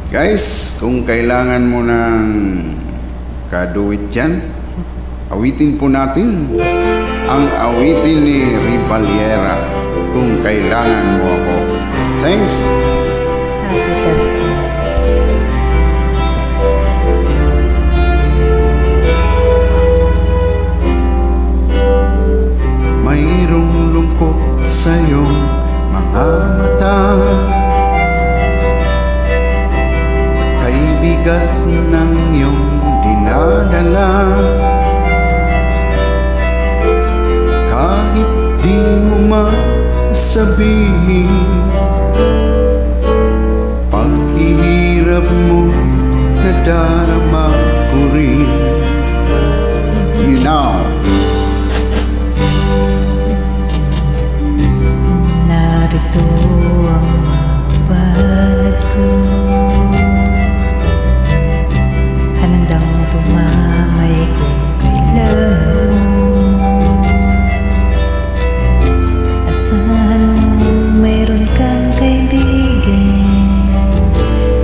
Guys, kung kailangan mo ng kaduit yan, awitin po natin ang awitin ni Rivaliera, Kung Kailangan Mo Ako. Thanks! Happy Pasko. Mayroong lungkot sa iyong mga mata, kay bigat ng iyong dinadala. Kahit di mo masabihin, paghihirap mo nadarama ko rin. You know, Narito ang palad ko, handang tumamay kung kailan mo. Asahan mo mayroon kang kaibigan,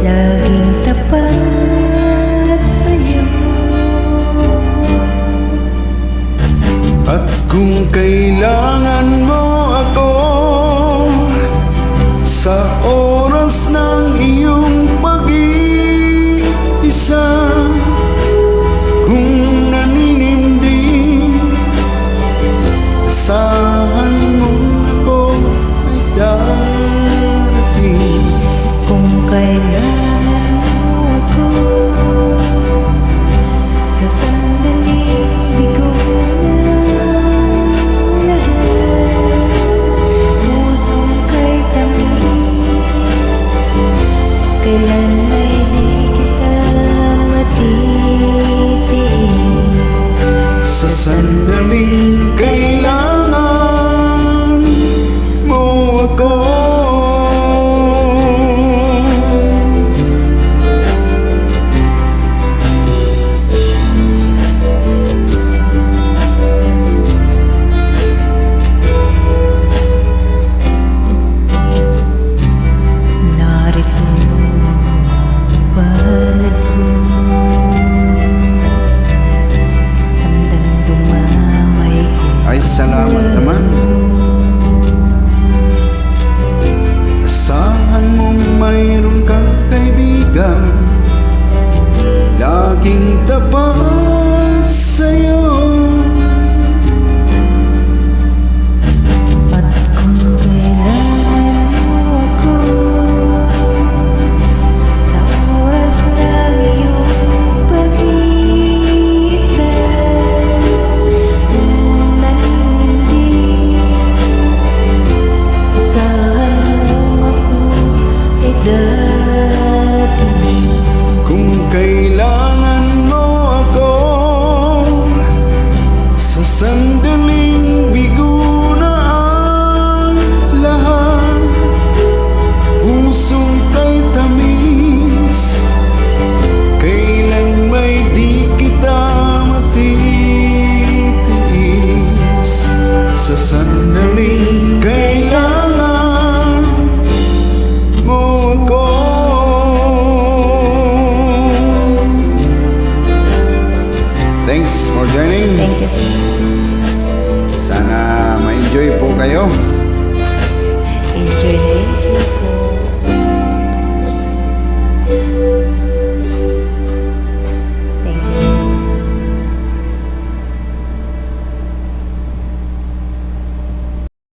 laging tapat sa'yo. at kung kailangan mo ako sa oras ng iyong pag-iisa, kung naninindig, asahan mo ako ay darating. Kung kailangan mo ako, sa sandaling bigo ng lahat, pusong kay tamis, kailan ay di kita matitiin. Sa sandaling kailangan mo ako. Narito ang palad ko, handang dumamay kung Ay, salamat naman. Asahan mong mayroon kang kaibigan, laging tapat sa'yo. at kung kailangan mo ako, sa oras ng iyong pag-iisa, kung naninindig, asahan mo ako ay darating. Kung kailangan